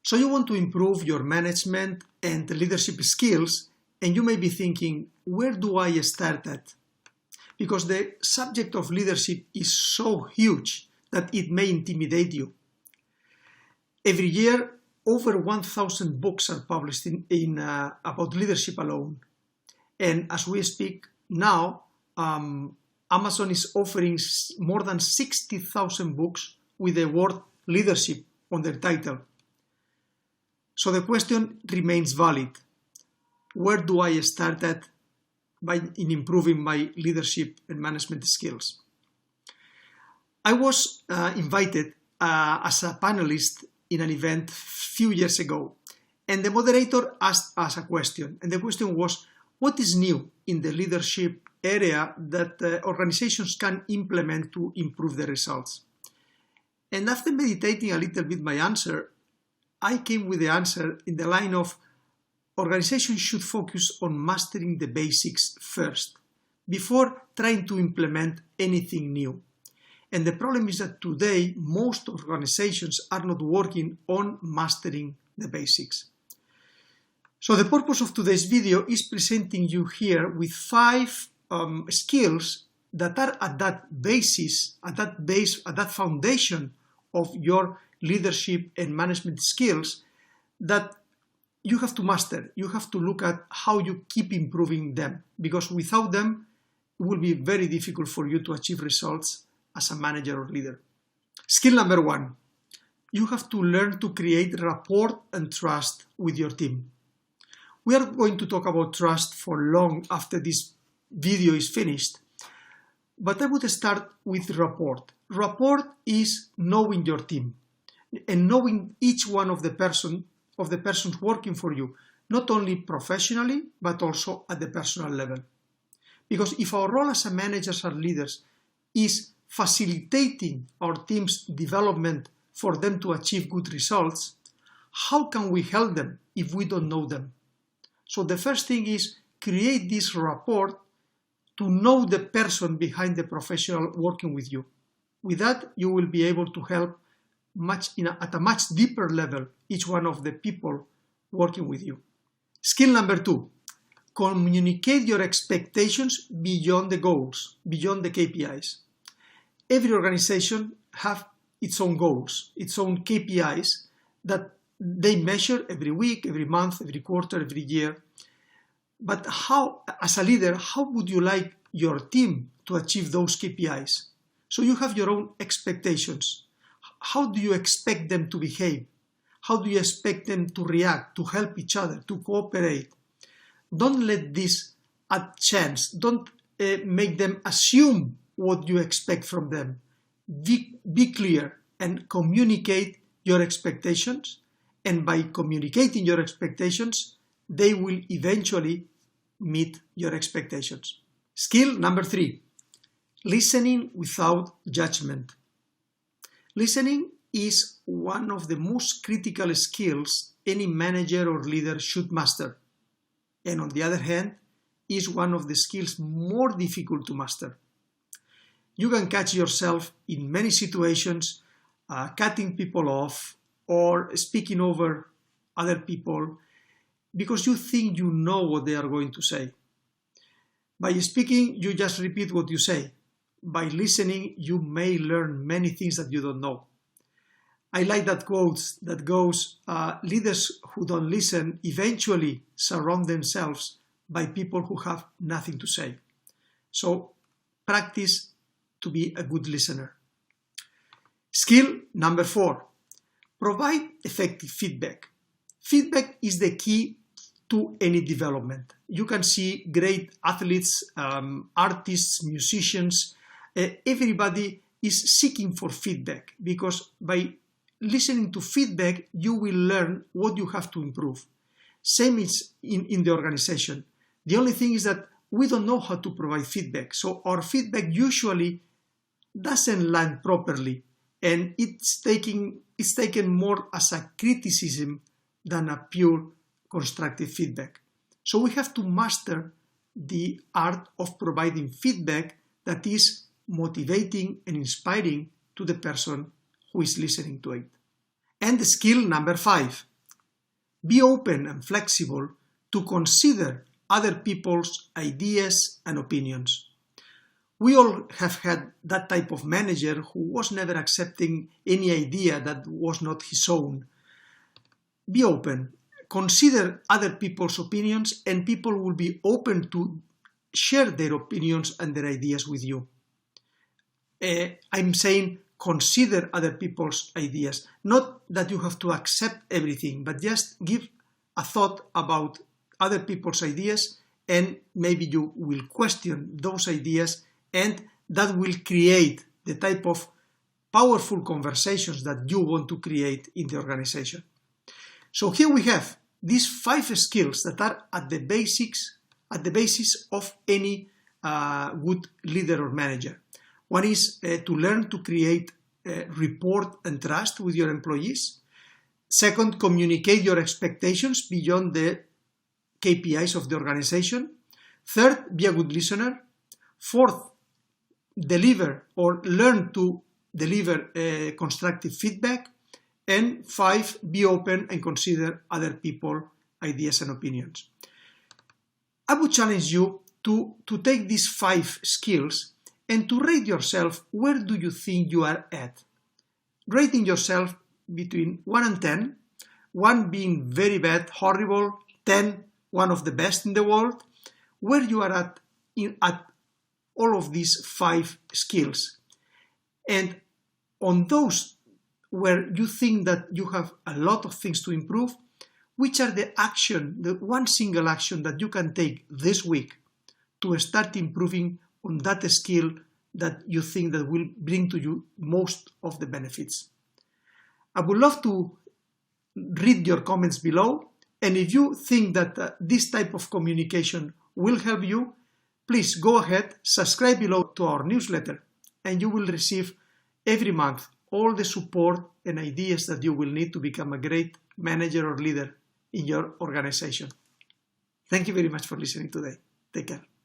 So you want to improve your management and leadership skills, and you may be thinking, where do I start at? Because the subject of leadership is so huge that it may intimidate you. Every year, over 1,000 books are published about leadership alone. And as we speak now, Amazon is offering more than 60,000 books with the word leadership on their title. So the question remains valid. Where do I start at in improving my leadership and management skills? I was invited as a panelist in an event a few years ago, and the moderator asked us a question, and the question was, what is new in the leadership area that organizations can implement to improve the results? And after meditating a little bit my answer, I came with the answer in the line of organizations should focus on mastering the basics first before trying to implement anything new. And the problem is that today most organizations are not working on mastering the basics. So the purpose of today's video is presenting you here with 5 skills that are at that basis, at that foundation of your leadership and management skills that you have to master. You have to look at how you keep improving them, because without them, it will be very difficult for you to achieve results as a manager or leader. Skill number 1, you have to learn to create rapport and trust with your team. We are going to talk about trust for long after this video is finished, but I would start with rapport. Rapport is knowing your team and knowing each one of the persons working for you, not only professionally, but also at the personal level. Because if our role as a managers or leaders is facilitating our team's development for them to achieve good results, how can we help them if we don't know them? So the first thing is create this rapport to know the person behind the professional working with you. With that, you will be able to help at a much deeper level each one of the people working with you. Skill number 2, communicate your expectations beyond the goals, beyond the KPIs. Every organization has its own goals, its own KPIs that they measure every week, every month, every quarter, every year. But how, as a leader, how would you like your team to achieve those KPIs? So you have your own expectations. How do you expect them to behave? How do you expect them to react, to help each other, to cooperate? Don't let this at chance. Don't make them assume what you expect from them. Be clear and communicate your expectations. And by communicating your expectations, they will eventually meet your expectations. Skill number 3, listening without judgment. Listening is one of the most critical skills any manager or leader should master. And on the other hand, is one of the skills more difficult to master. You can catch yourself in many situations cutting people off or speaking over other people because you think you know what they are going to say. By speaking, you just repeat what you say. By listening, you may learn many things that you don't know. I like that quote that goes, leaders who don't listen eventually surround themselves by people who have nothing to say. So practice to be a good listener. Skill number 4, provide effective feedback. Feedback is the key to any development. You can see great athletes, artists, musicians, everybody is seeking for feedback, because by listening to feedback, you will learn what you have to improve. Same is in the organization. The only thing is that we don't know how to provide feedback. So our feedback usually doesn't land properly, and it's taken more as a criticism than a pure constructive feedback. So we have to master the art of providing feedback that is motivating and inspiring to the person who is listening to it. And the skill number 5, Be open and flexible to consider other people's ideas and opinions. We all have had that type of manager who was never accepting any idea that was not his own. Be open, consider other people's opinions, and people will be open to share their opinions and their ideas with you. I'm saying consider other people's ideas. Not that you have to accept everything, but just give a thought about other people's ideas, and maybe you will question those ideas, and that will create the type of powerful conversations that you want to create in the organization. So here we have these 5 skills that are at the basis of any good leader or manager. One is to learn to create rapport and trust with your employees. Second, communicate your expectations beyond the KPIs of the organization. Third, be a good listener. Fourth, deliver or learn to deliver constructive feedback. And 5, be open and consider other people's ideas and opinions. I would challenge you to take these 5 skills and to rate yourself. Where do you think you are at? Rating yourself between 1 and 10, 1 being very bad, horrible, 10, one of the best in the world, where you are at all of these 5 skills. And on those where you think that you have a lot of things to improve, which are the one single action that you can take this week to start improving on that skill that you think that will bring to you most of the benefits. I would love to read your comments below, and if you think that this type of communication will help you, please go ahead, subscribe below to our newsletter, and you will receive every month all the support and ideas that you will need to become a great manager or leader in your organization. Thank you very much for listening today. Take care.